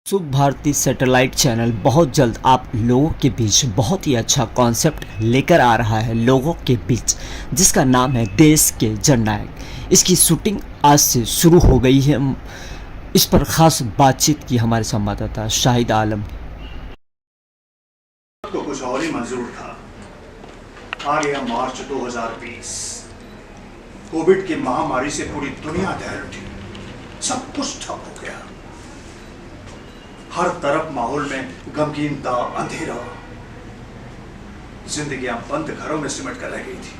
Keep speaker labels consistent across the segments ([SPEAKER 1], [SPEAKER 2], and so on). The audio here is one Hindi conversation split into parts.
[SPEAKER 1] सुख भारती सैटेलाइट चैनल बहुत जल्द आप लोगों के बीच बहुत ही अच्छा कॉन्सेप्ट लेकर आ रहा है लोगों के बीच, जिसका नाम है देश के जननायक। इसकी शूटिंग आज से शुरू हो गई है। इस पर खास बातचीत की हमारे संवाददाता शाहिद आलम।
[SPEAKER 2] तो कुछ और ही मंजूर था। आ गया मार्च 2020। कोविड की महामारी से पूरी दुनिया दहल उठी, सब कुछ ठप हो गया। हर तरफ माहौल में गमगीनता, अंधेरा, जिंदगियां बंद घरों में सिमट कर रह गई थी।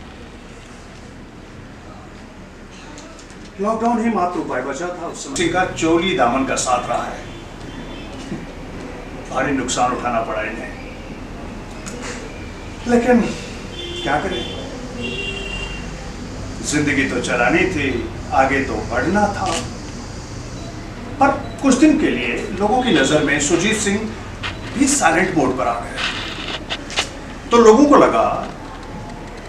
[SPEAKER 2] लॉकडाउन ही मात्र उपाय बचा था उस समय का चोली दामन का साथ रहा है। भारी नुकसान उठाना पड़ा इन्हें, लेकिन क्या करें, जिंदगी तो चलानी थी, आगे तो बढ़ना था। पर कुछ दिन के लिए लोगों की नजर में सुजीत सिंह भी साइलेंट मोड पर आ गए। तो लोगों को लगा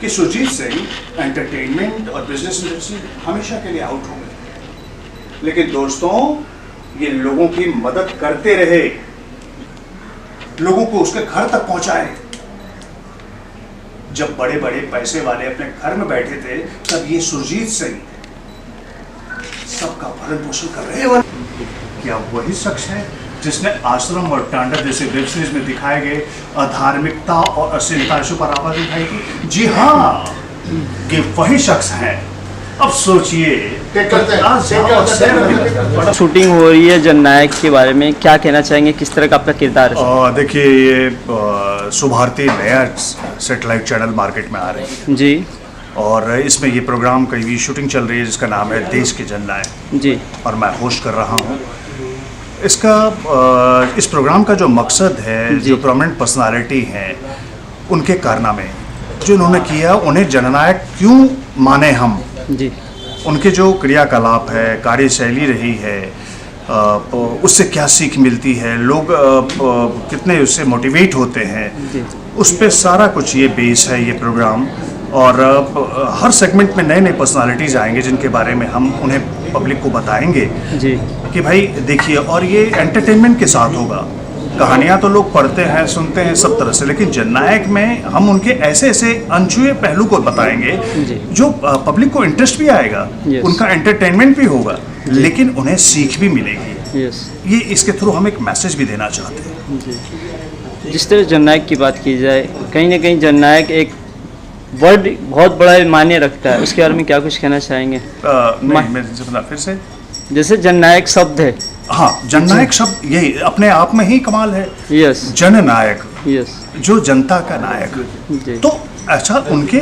[SPEAKER 2] कि सुजीत सिंह एंटरटेनमेंट और बिजनेस इंडस्ट्री हमेशा के लिए आउट हो गए। लेकिन दोस्तों, ये लोगों की मदद करते रहे, लोगों को उसके घर तक पहुंचाए। जब बड़े बड़े पैसे वाले अपने घर में बैठे थे, तब ये सुजीत सिंह सबका भरण पोषण कर रहे हैं। क्या वही शख्स है जिसने आश्रम और टांडा जैसे वेब सीरीज में दिखाए गए अधार्मिकता और अश्लीलता पर आवाज उठाई थी? जी हाँ, ये वही शख्स है। अब सोचिए,
[SPEAKER 1] शूटिंग हो रही है जननायक के बारे में, क्या कहना चाहेंगे, किस तरह का आपका किरदार है?
[SPEAKER 2] देखिए, ये सुख भारती नया सैटेलाइट चैनल मार्केट में आ रही है
[SPEAKER 1] जी,
[SPEAKER 2] और इसमें ये प्रोग्राम की शूटिंग चल रही है जिसका नाम है देश के जननायक जी, और मैं होस्ट कर रहा हूँ इसका। इस प्रोग्राम का जो मकसद है, जो प्रोमिनेंट पर्सनालिटी हैं उनके कारनामे जो उन्होंने किया, उन्हें जननायक क्यों माने हम जी, उनके जो क्रियाकलाप है, कार्यशैली रही है, उससे क्या सीख मिलती है, लोग कितने उससे मोटिवेट होते हैं, उस पर सारा कुछ ये बेस है ये प्रोग्राम। और हर सेगमेंट में नए नए पर्सनालिटीज़ आएंगे जिनके बारे में हम उन्हें पब्लिक को बताएंगे जी कि भाई देखिए। और ये एंटरटेनमेंट के साथ होगा। कहानियाँ तो लोग पढ़ते हैं, सुनते हैं सब तरह से, लेकिन जननायक में हम उनके ऐसे ऐसे अनछुए पहलू को बताएंगे जो पब्लिक को इंटरेस्ट भी आएगा, उनका एंटरटेनमेंट भी होगा, लेकिन उन्हें सीख भी मिलेगी। ये इसके थ्रू हम एक मैसेज भी देना चाहते हैं।
[SPEAKER 1] जिस तरह जननायक की बात की जाए, कहीं ना कहीं जननायक एक वर्ड बहुत बड़ा मायने रखता है, उसके बारे में क्या कुछ कहना चाहेंगे?
[SPEAKER 2] फिर से, जैसे
[SPEAKER 1] जननायक शब्द है,
[SPEAKER 2] हाँ, जननायक शब्द यही अपने आप में ही कमाल है।
[SPEAKER 1] यस,
[SPEAKER 2] जननायक,
[SPEAKER 1] यस,
[SPEAKER 2] जो जनता का नायक। तो अच्छा, उनके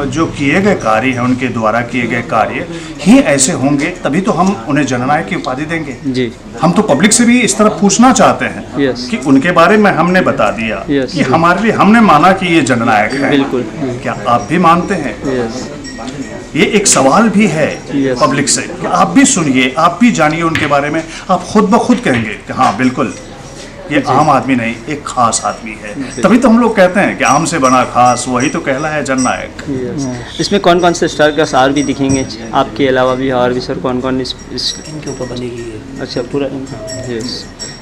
[SPEAKER 2] जो किए गए कार्य हैं, उनके द्वारा किए गए कार्य ही ऐसे होंगे, तभी तो हम उन्हें जननायक की उपाधि देंगे जी। हम तो पब्लिक से भी इस तरह पूछना चाहते हैं कि उनके बारे में हमने बता दिया कि हमारे लिए हमने माना कि ये जननायक है। बिल्कुल, क्या आप भी मानते हैं? ये एक सवाल भी है पब्लिक से कि आप भी सुनिए, आप भी जानिए उनके बारे में। आप खुद ब खुद कहेंगे कि हाँ बिल्कुल, ये आम आदमी नहीं, एक खास आदमी है। तभी तो हम लोग कहते हैं कि आम से बना खास, वही तो कहला है जननायक।
[SPEAKER 1] इसमें कौन कौन से स्टार का सार भी दिखेंगे आपके अलावा भी, और भी सर कौन कौन इनके ऊपर बनेगी? अच्छा, पूरा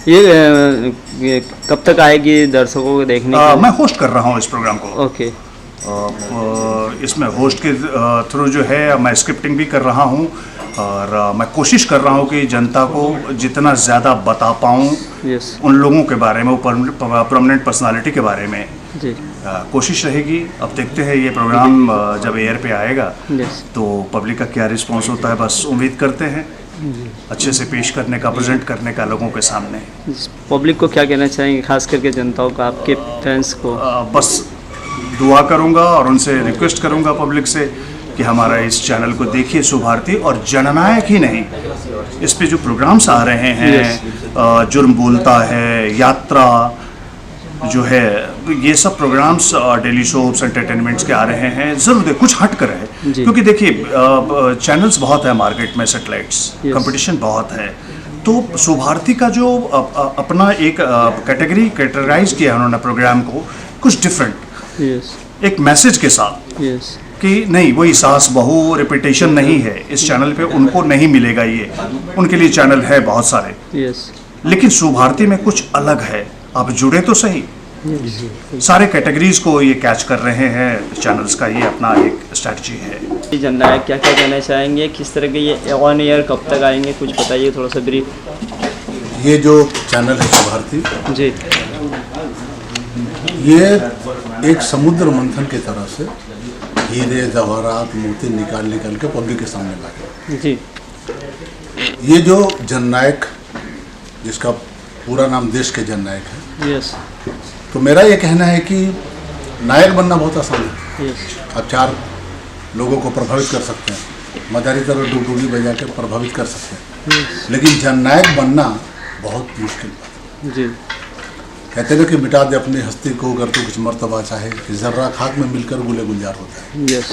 [SPEAKER 1] ये कब तक आएगी दर्शकों को देखने?
[SPEAKER 2] मैं होस्ट कर रहा हूँ इस प्रोग्राम को।
[SPEAKER 1] ओके।
[SPEAKER 2] इसमें होस्ट के थ्रू जो है मैं स्क्रिप्टिंग भी कर रहा हूँ, और मैं कोशिश कर रहा हूँ कि जनता को जितना ज़्यादा बता पाऊँ उन लोगों के बारे में, प्रोमिनेंट पर्सनालिटी के बारे में जी। कोशिश रहेगी। अब देखते हैं ये प्रोग्राम जब एयर पे आएगा तो पब्लिक का क्या रिस्पांस होता है। बस उम्मीद करते हैं अच्छे से पेश करने का, प्रेजेंट करने का लोगों के सामने।
[SPEAKER 1] पब्लिक को क्या कहना चाहेंगे, खास करके जनताओं का, आपके फैंस को?
[SPEAKER 2] बस दुआ करूँगा और उनसे रिक्वेस्ट करूँगा पब्लिक से कि हमारा इस चैनल को देखिए, सुख भारती। और जननायक ही नहीं, इस पे जो प्रोग्राम्स आ रहे हैं, जुर्म बोलता है, यात्रा जो है, ये सब प्रोग्राम्स डेली शोज एंटरटेनमेंट्स के आ रहे हैं। ज़रूर दे, कुछ हट कर है, क्योंकि देखिए चैनल्स बहुत है मार्केट में, सैटेलाइट्स, कंपटीशन बहुत है। तो सुख भारती का जो अपना एक कैटेगराइज किया उन्होंने प्रोग्राम को, कुछ डिफरेंट एक मैसेज के साथ कि नहीं, वही सास बहू रिपीटेशन नहीं है इस चैनल पे, उनको नहीं मिलेगा ये। उनके लिए चैनल है बहुत सारे, लेकिन सुभारती में कुछ अलग है। आप जुड़े तो सही। सारे कैटेगरीज को ये कैच कर रहे हैं चैनल्स का, ये अपना एक स्ट्रैटेजी है।
[SPEAKER 3] जननायक क्या क्या कहना चाहेंगे, किस तरह के ये ऑन एयर कब तक आएंगे, कुछ बताइए थोड़ा सा ब्रीफ।
[SPEAKER 4] ये जो चैनल है सुभारती
[SPEAKER 3] जी,
[SPEAKER 4] ये एक समुद्र मंथन की तरह से हीरे जवाहरात मोती निकाल के पब्लिक के सामने लाए।
[SPEAKER 3] जी,
[SPEAKER 4] ये जो जननायक, जिसका पूरा नाम देश के जननायक है,
[SPEAKER 3] यस,
[SPEAKER 4] तो मेरा ये कहना है कि नायक बनना बहुत आसान है।
[SPEAKER 3] यस,
[SPEAKER 4] आप 4 लोगों को प्रभावित कर सकते हैं, मदारी तरह डुगडुगी बजा के प्रभावित कर सकते हैं, लेकिन जननायक बनना बहुत मुश्किल बात है।
[SPEAKER 3] जी,
[SPEAKER 4] कहते हैं कि मिटा दे अपनी हस्ती को, अगर तो कुछ मर्तबा चाहे, कि जर्रा खाक में मिलकर गुले गुलजार होता है।
[SPEAKER 3] यस,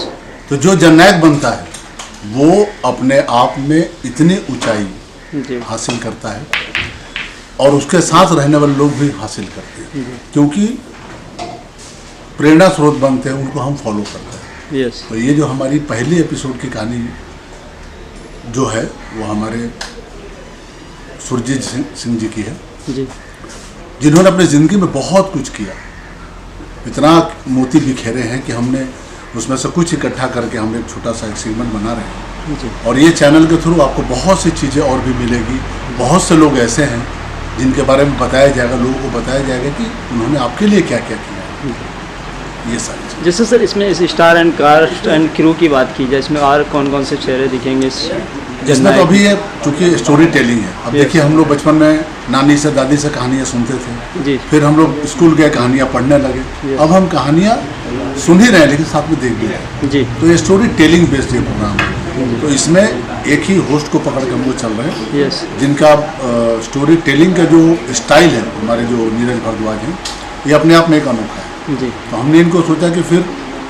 [SPEAKER 4] तो जो जननायक बनता है वो अपने आप में इतनी ऊंचाई
[SPEAKER 3] जी,
[SPEAKER 4] हासिल करता है और उसके साथ रहने वाले लोग भी हासिल करते हैं, क्योंकि प्रेरणा स्रोत बनते हैं, उनको हम फॉलो करते हैं।
[SPEAKER 3] यस,
[SPEAKER 4] तो ये जो हमारी पहली एपिसोड की कहानी जो है वो हमारे सुरजीत सिंह जी की है,
[SPEAKER 3] जी,
[SPEAKER 4] जिन्होंने अपनी ज़िंदगी में बहुत कुछ किया। इतना मोती बिखेरे हैं कि हमने उसमें से कुछ इकट्ठा करके हम एक छोटा सा एक सेगमेंट बना रहे हैं।
[SPEAKER 3] जी,
[SPEAKER 4] और ये चैनल के थ्रू आपको बहुत सी चीज़ें और भी मिलेगी। बहुत से लोग ऐसे हैं जिनके बारे में बताया जाएगा, लोगों को बताया जाएगा कि उन्होंने आपके लिए क्या क्या किया है। ये सारी चीज़ें।
[SPEAKER 3] जैसे सर इसमें इस star and cast and crew की बात की जाए, इसमें और कौन कौन से चेहरे दिखेंगे इस
[SPEAKER 4] जिसमें तो अभी ये चूँकि स्टोरी टेलिंग है। अब देखिए, हम लोग बचपन में नानी से दादी से कहानियाँ सुनते थे,
[SPEAKER 3] जी,
[SPEAKER 4] फिर हम लोग स्कूल गए, कहानियाँ पढ़ने लगे। अब हम कहानियाँ सुन ही रहे हैं, लेकिन साथ में देख भी रहे हैं।
[SPEAKER 3] जी,
[SPEAKER 4] तो ये स्टोरी टेलिंग बेस्ड ये प्रोग्राम है। तो इसमें एक ही होस्ट को पकड़ के हम लोग चल रहे हैं,
[SPEAKER 3] यस,
[SPEAKER 4] जिनका स्टोरी टेलिंग का जो स्टाइल है, हमारे जो नीरज भारद्वाज हैं, ये अपने आप में एक अनोखा है।
[SPEAKER 3] जी,
[SPEAKER 4] तो हमने इनको सोचा कि फिर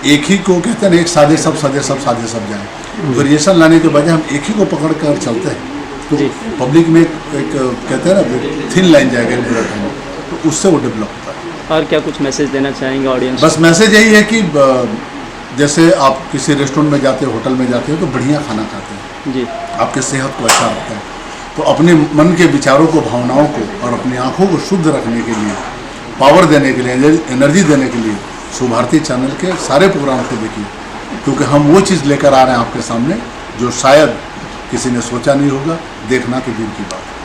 [SPEAKER 4] एक ही को, कहते हैं ना, एक सादे सब जाए, वेरिएशन लाने के बजाय हम एक ही को पकड़ कर चलते हैं, तो
[SPEAKER 3] जी,
[SPEAKER 4] पब्लिक में एक कहते हैं ना थिन लाइन जाएगा एक बुलेट में, तो उससे वो डेवलप होता है।
[SPEAKER 3] और क्या कुछ मैसेज देना चाहेंगे ऑडियंस?
[SPEAKER 4] बस मैसेज यही है कि जैसे आप किसी रेस्टोरेंट में जाते हो, होटल में जाते हो, तो बढ़िया खाना खाते हैं,
[SPEAKER 3] जी,
[SPEAKER 4] आपके सेहत को अच्छा रखता है। तो अपने मन के विचारों को, भावनाओं को और अपनी आँखों को शुद्ध रखने के लिए, पावर देने के लिए, एनर्जी देने के लिए सुभारती चैनल के सारे प्रोग्राम को देखिए, क्योंकि हम वो चीज़ लेकर आ रहे हैं आपके सामने जो शायद किसी ने सोचा नहीं होगा। देखना तो दिन की बात है।